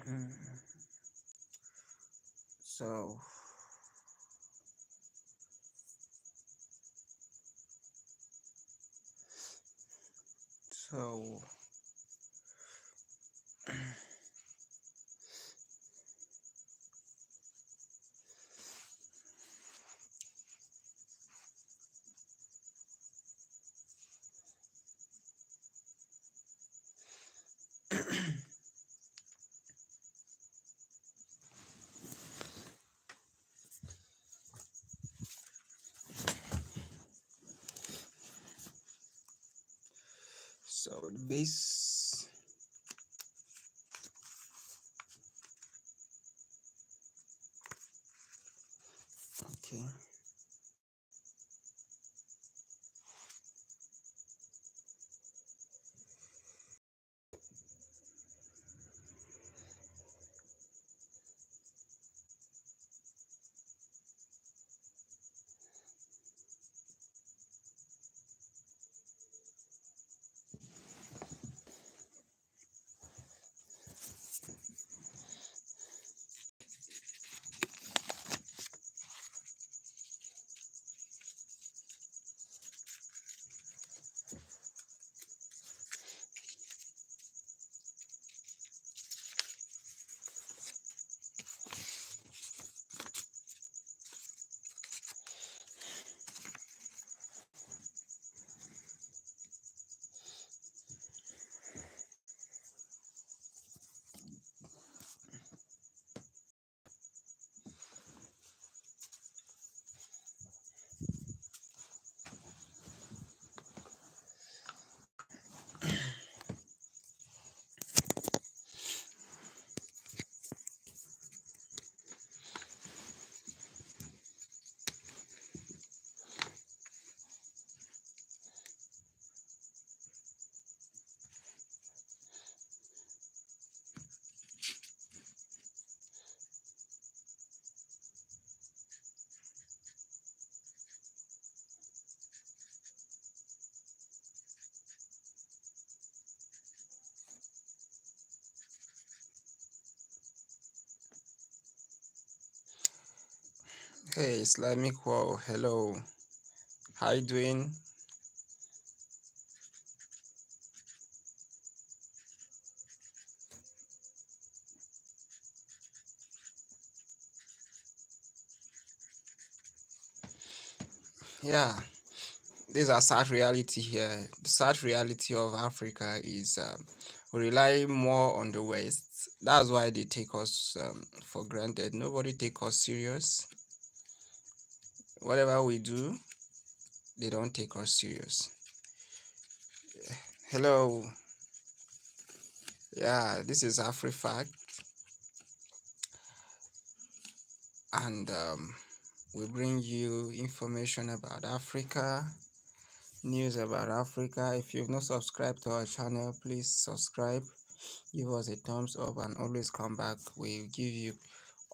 Mm, So, so, so the base. Okay. Hey, Islamic Wow. Hello. How you doing? Yeah, there's a sad reality here. The sad reality of Africa is we rely more on the West. That's why they take us for granted. Nobody take us serious. Whatever we do, they don't take us serious. Hello. Yeah, this is Afri Fact, and we bring you information about Africa, news about Africa. If you've not subscribed to our channel, please subscribe, give us a thumbs up, and always come back. We'll give you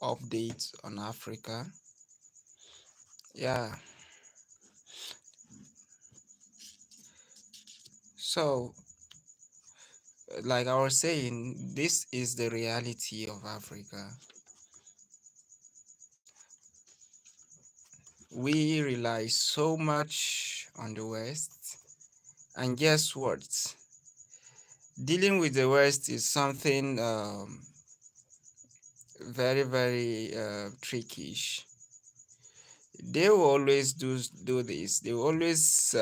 updates on Africa. Yeah, so like I was saying, this is the reality of Africa. We rely so much on the West, and guess what? Dealing with the West is something very, very trickish. They will always do this. They will always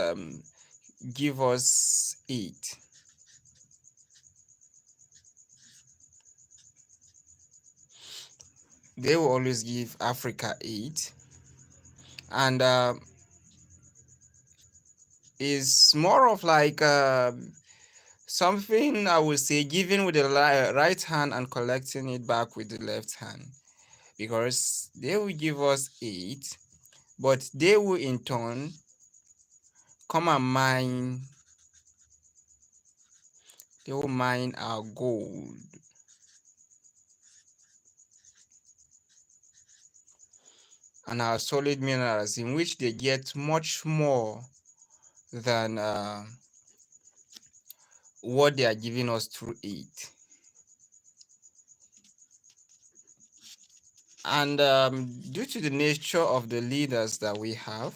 give us aid. They will always give Africa aid, and is more of like something I would say giving with the right hand and collecting it back with the left hand, because they will give us aid, but they will in turn come and mine. They will mine our gold and our solid minerals, in which they get much more than what they are giving us through aid. And due to the nature of the leaders that we have,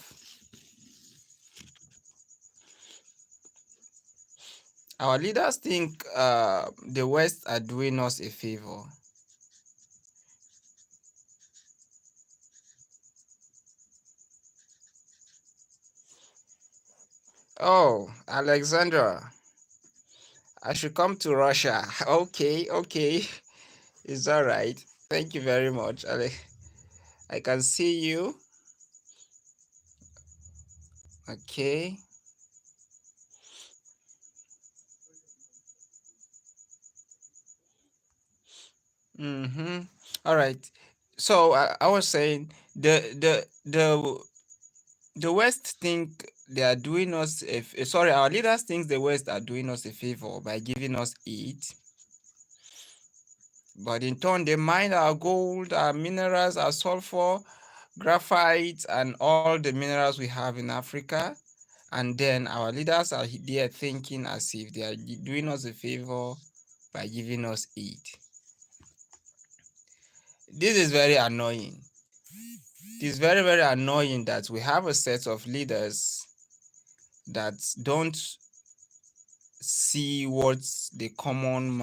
our leaders think the West are doing us a favor. Oh, Alexandra, I should come to Russia. Okay, okay. It's all right. Thank you very much. I can see you. Okay. Mm-hmm. All right. So I was saying the West think they are doing us sorry, our leaders think the West are doing us a favor by giving us aid, but in turn they mine our gold, our minerals, our sulfur, graphite, and all the minerals we have in Africa. And then our leaders are there thinking as if they are doing us a favor by giving us aid. This is very annoying. It is very, very annoying that we have a set of leaders that don't see what the common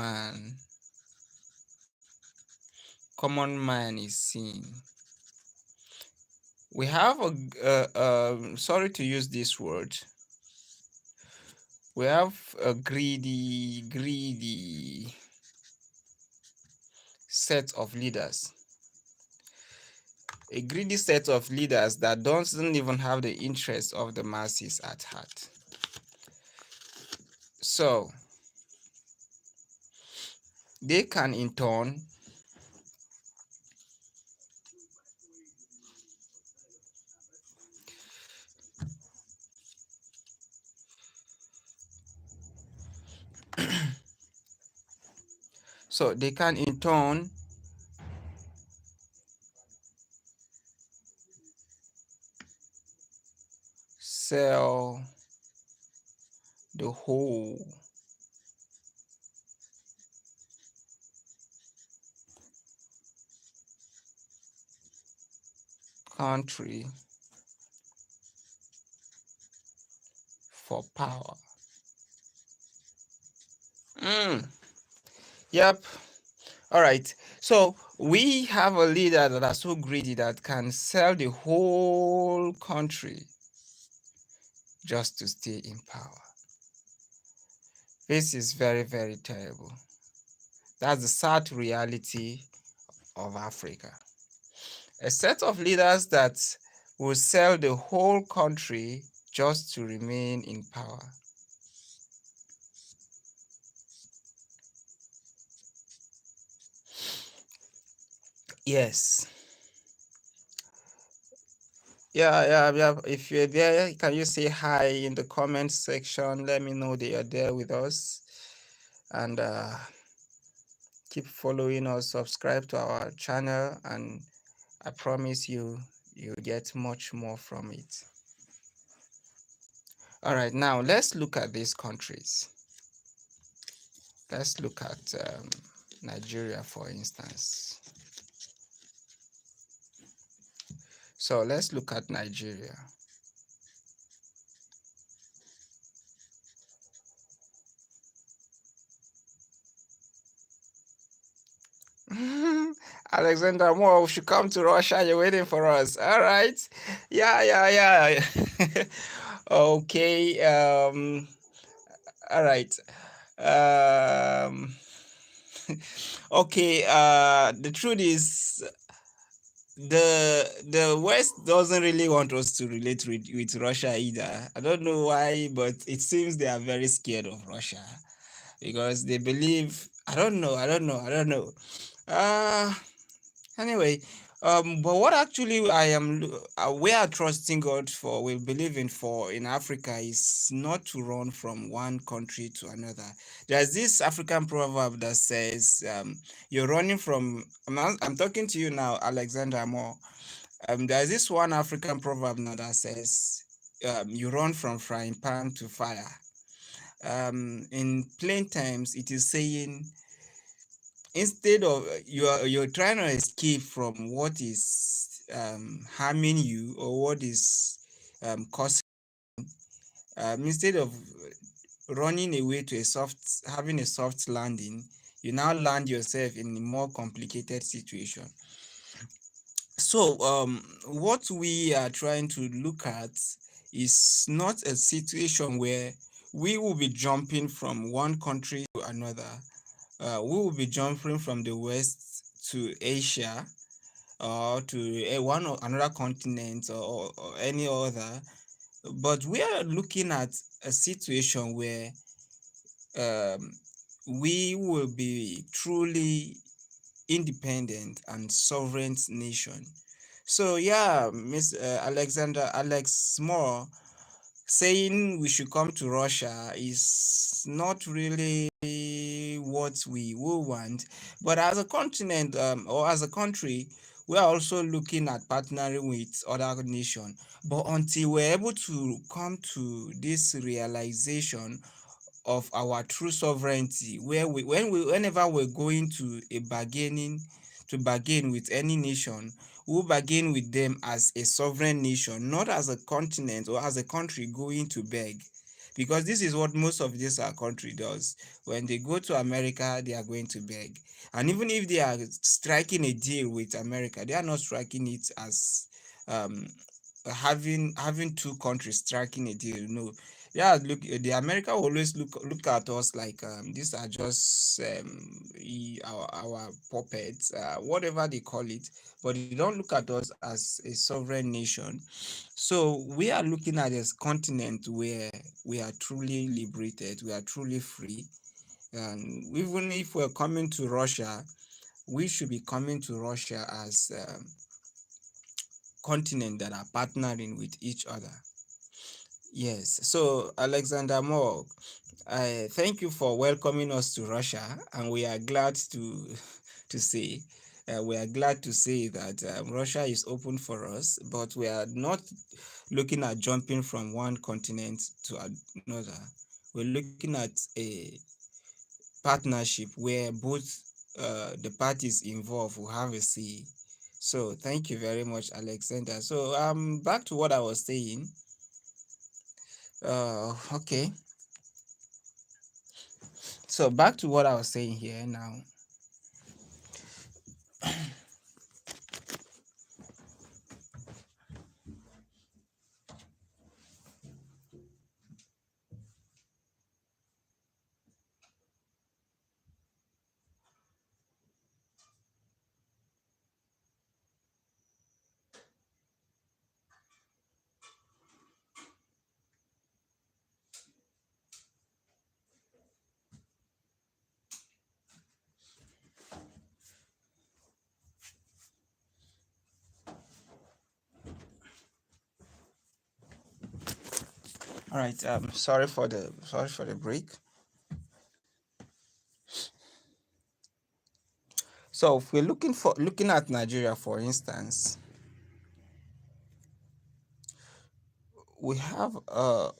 man is seeing. We have sorry to use this word, we have a greedy set of leaders, a greedy set of leaders that doesn't even have the interests of the masses at heart. So they can in turn so they can in turn sell the whole country for power. Yep. All right. So we have a leader that are so greedy that can sell the whole country just to stay in power. This is very, very terrible. That's the sad reality of Africa. A set of leaders that will sell the whole country just to remain in power. Yes. Yeah. If you're there, can you say hi in the comment section? Let me know that you're there with us. And keep following us, subscribe to our channel, and I promise you, you'll get much more from it. All right, now let's look at these countries. Let's look at Nigeria, for instance. So let's look at Nigeria. Alexander Moore should come to Russia. You're waiting for us. All right. Yeah. Okay. All right. Um, okay. The truth is, the West doesn't really want us to relate with Russia either. I don't know why, but it seems they are very scared of Russia because they believe. I don't know. Uh Anyway, but what actually we are trusting God for, we believe in for in Africa is not to run from one country to another. There's this African proverb that says, "You're running from." I'm talking to you now, Alexander Moore. There's this one African proverb now that says, "You run from frying pan to fire." In plain terms, it is saying instead of you're trying to escape from what is harming you or what is causing, instead of running away to a soft having a soft landing, you now land yourself in a more complicated situation. So what we are trying to look at is not a situation where we will be jumping from one country to another. We will be jumping from the west to Asia, or to one or another continent, or any other, but we are looking at a situation where um, we will be truly independent and sovereign nation. So yeah, Miss Alexander Alex Moore saying we should come to Russia is not really what we will want. But as a continent, or as a country, we are also looking at partnering with other nations. But until we're able to come to this realization of our true sovereignty, where whenever we're going to a bargaining to bargain with any nation, we bargain with them as a sovereign nation, not as a continent or as a country going to beg. Because this is what most of this our country does. When they go to America, they are going to beg. And even if they are striking a deal with America, they are not striking it as um, having two countries striking a deal. No, yeah, look, the America will always look at us like these are just our puppets, whatever they call it, but they don't look at us as a sovereign nation. So we are looking at this continent where we are truly liberated, we are truly free, and even if we're coming to Russia, we should be coming to Russia as continent that are partnering with each other. Yes. So Alexander Moore, I thank you for welcoming us to Russia, and we are glad to say we are glad to say that Russia is open for us, but we are not looking at jumping from one continent to another. We're looking at a partnership where both the parties involved will have a say. So thank you very much, Alexander. So back to what I was saying. Okay. So back to what I was saying here now. All right. Sorry for the break. So if we're looking at Nigeria, for instance, we have a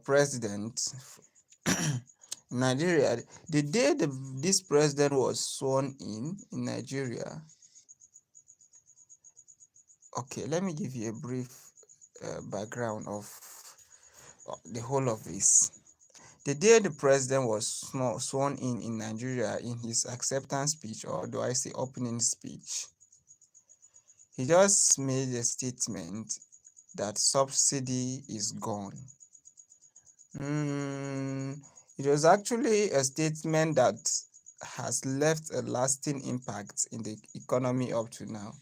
president in Nigeria. The day this president was sworn in Nigeria. Okay, let me give you a brief background of the whole of this. The day the president was sworn in Nigeria, in his acceptance speech, or do I say opening speech, he just made a statement that subsidy is gone. Mm, it was actually a statement that has left a lasting impact in the economy up to now.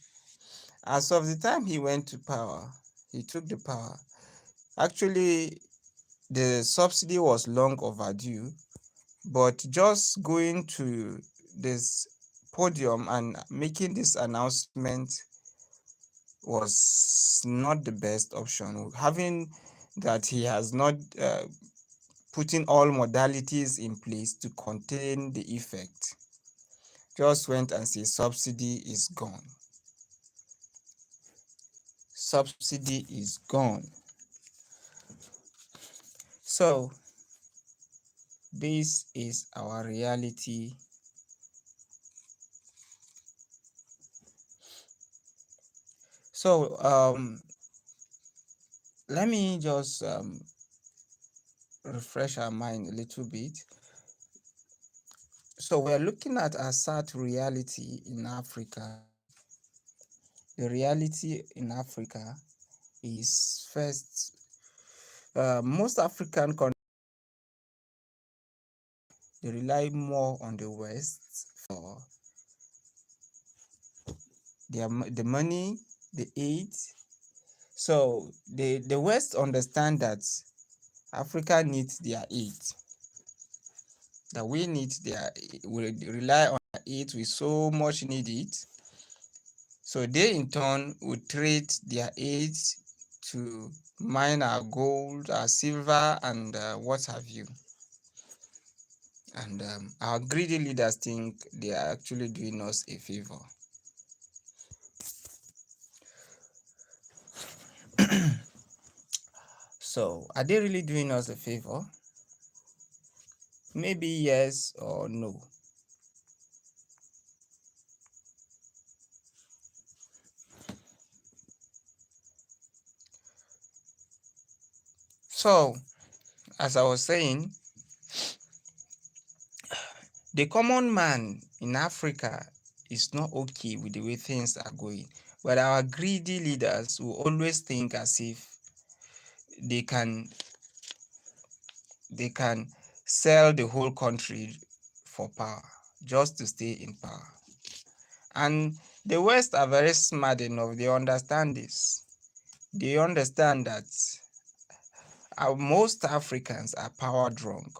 As of the time he took the power. Actually, the subsidy was long overdue, but just going to this podium and making this announcement was not the best option. Having that he has not putting all modalities in place to contain the effect, just went and said subsidy is gone. Subsidy is gone. So This is our reality. So let me just refresh our mind a little bit. So we're looking at a sad reality in Africa. The reality in Africa is first, most African countries, they rely more on the West for the money, the aid. So the West understand that Africa needs their aid, that we rely on their aid, we so much need it. So they in turn would trade their aid to mine our gold, our silver, and what have you. And our greedy leaders think they are actually doing us a favor. So, are they really doing us a favor? Maybe yes or no. So, as I was saying, the common man in Africa is not okay with the way things are going. But our greedy leaders will always think as if they can they can sell the whole country for power, just to stay in power. And the West are very smart enough, they understand this. They understand that most Africans are power drunk.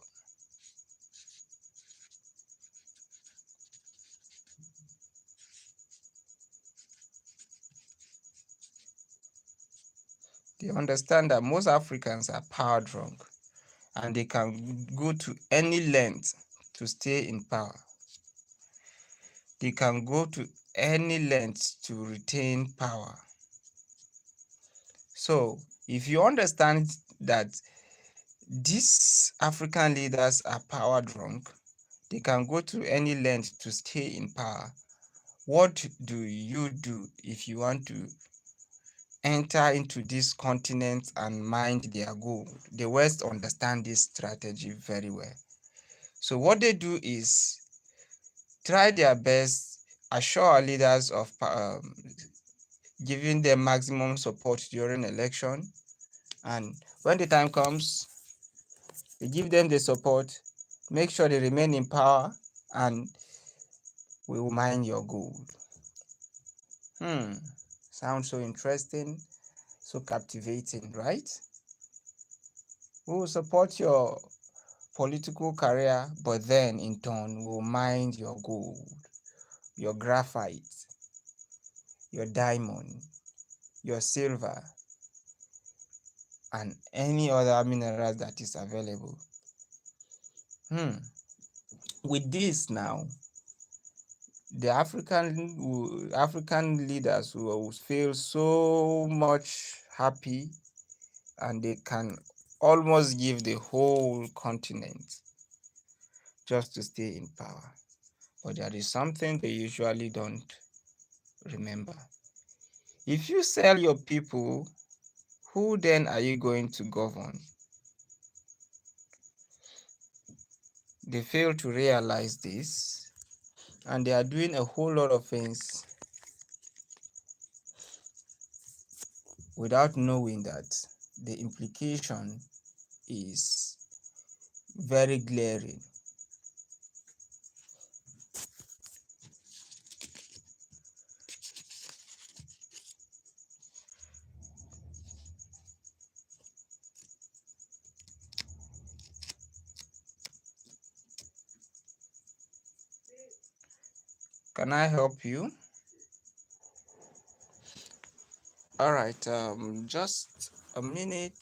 They understand that most Africans are power drunk and they can go to any length to stay in power. They can go to any length to retain power. So, if you understand that these African leaders are power drunk, they can go to any length to stay in power. What do you do if you want to enter into this continent and mine their gold? The West understand this strategy very well. So what they do is try their best, assure our leaders of giving them maximum support during election, and when the time comes, they give them the support, make sure they remain in power, and we will mine your gold. Sounds so interesting, so captivating, right? We will support your political career, but then in turn, we will mine your gold, your graphite, your diamond, your silver, and any other minerals that is available. With this now, the African leaders will feel so much happy, and they can almost give the whole continent just to stay in power. But there is something they usually don't remember. If you sell your people, who then are you going to govern? They fail to realize this, and they are doing a whole lot of things without knowing that the implication is very glaring. Can I help you? All right, just a minute.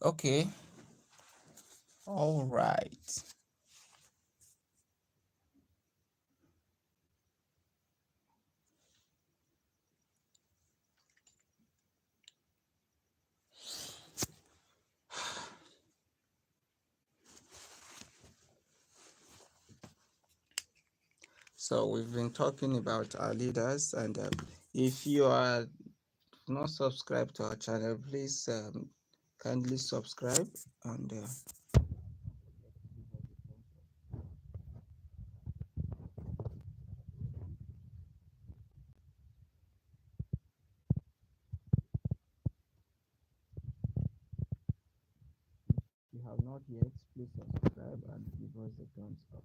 Okay, all right. So we've been talking about our leaders, and if you are not subscribed to our channel, please kindly subscribe and if you have not yet, please subscribe and give us a thumbs up.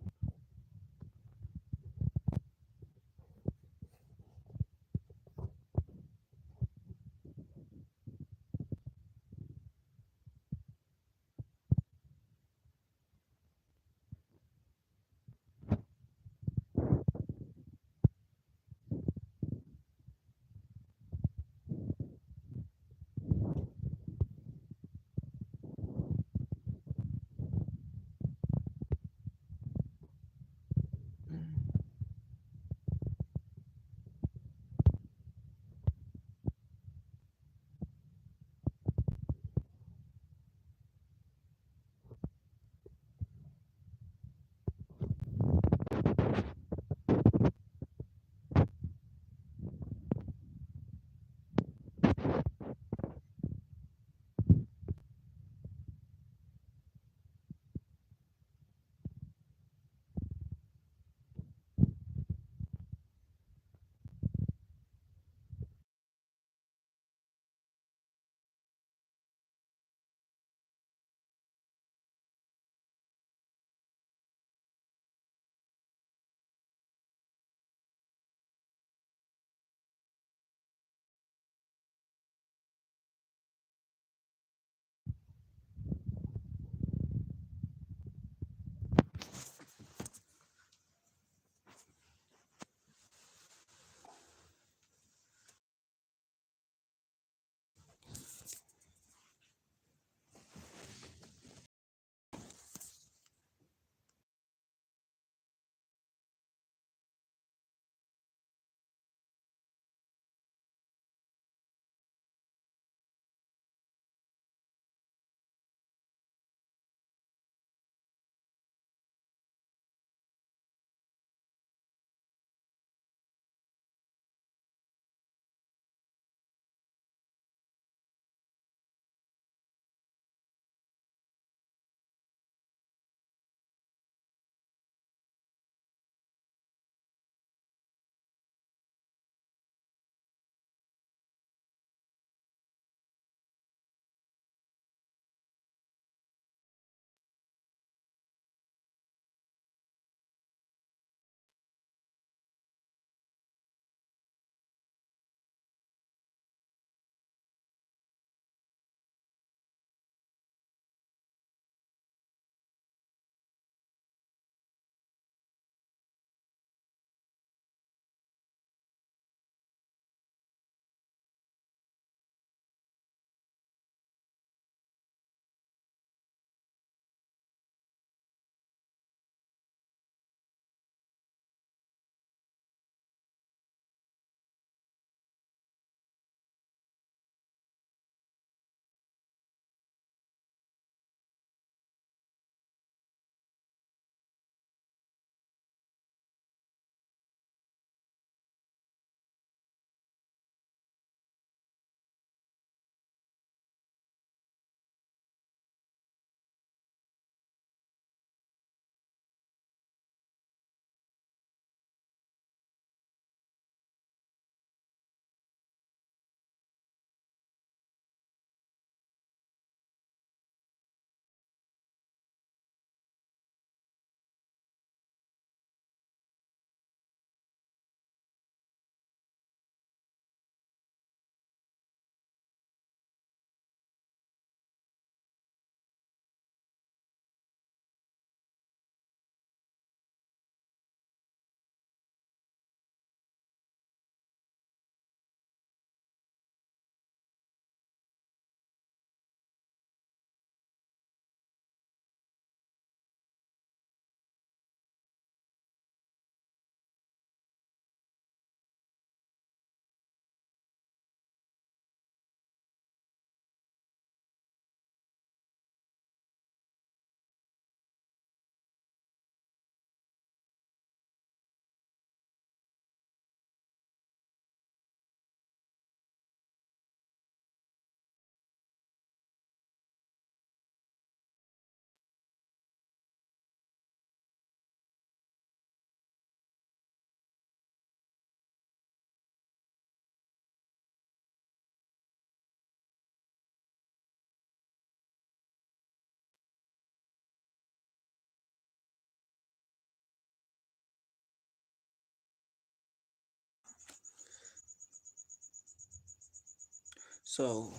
So,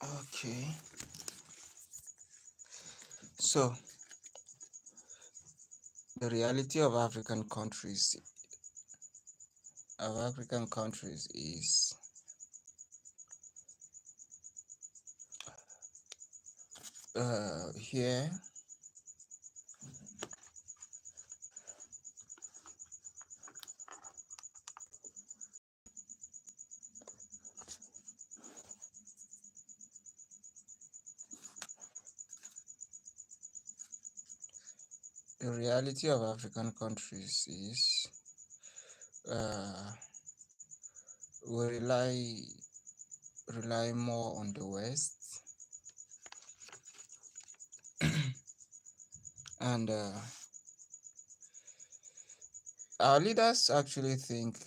okay. So, the reality of African countries is here. The reality of African countries is uh, we rely more on the West, and our leaders actually think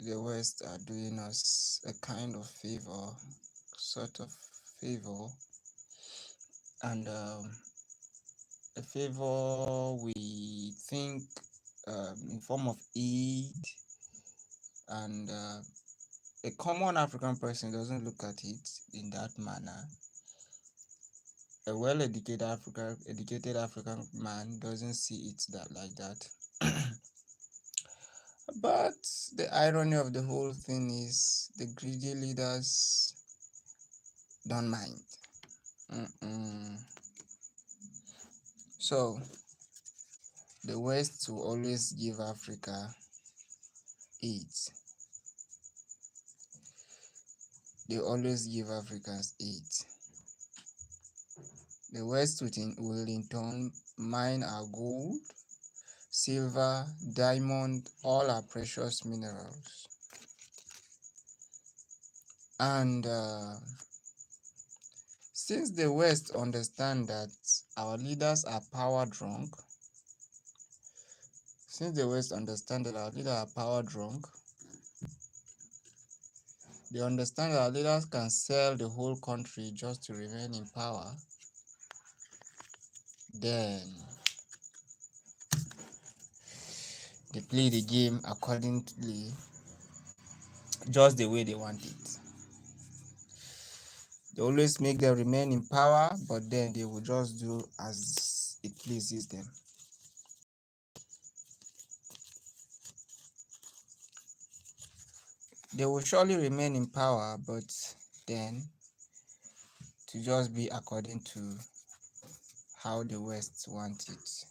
the West are doing us a kind of favor, sort of favor, and a favor we think in form of aid, and a common African person doesn't look at it in that manner. A educated African man doesn't see it that like that. But the irony of the whole thing is the greedy leaders don't mind. So the West will always give Africa aid. They always give Africans aid. The West will in turn mine our gold, silver, diamond, all our precious minerals. And since the West understand that our leaders are power drunk, they understand that our leaders can sell the whole country just to remain in power, then they play the game accordingly, just the way they want it. They always make them remain in power, but then they will just do as it pleases them. They will surely remain in power, but then to just be according to how the West want it.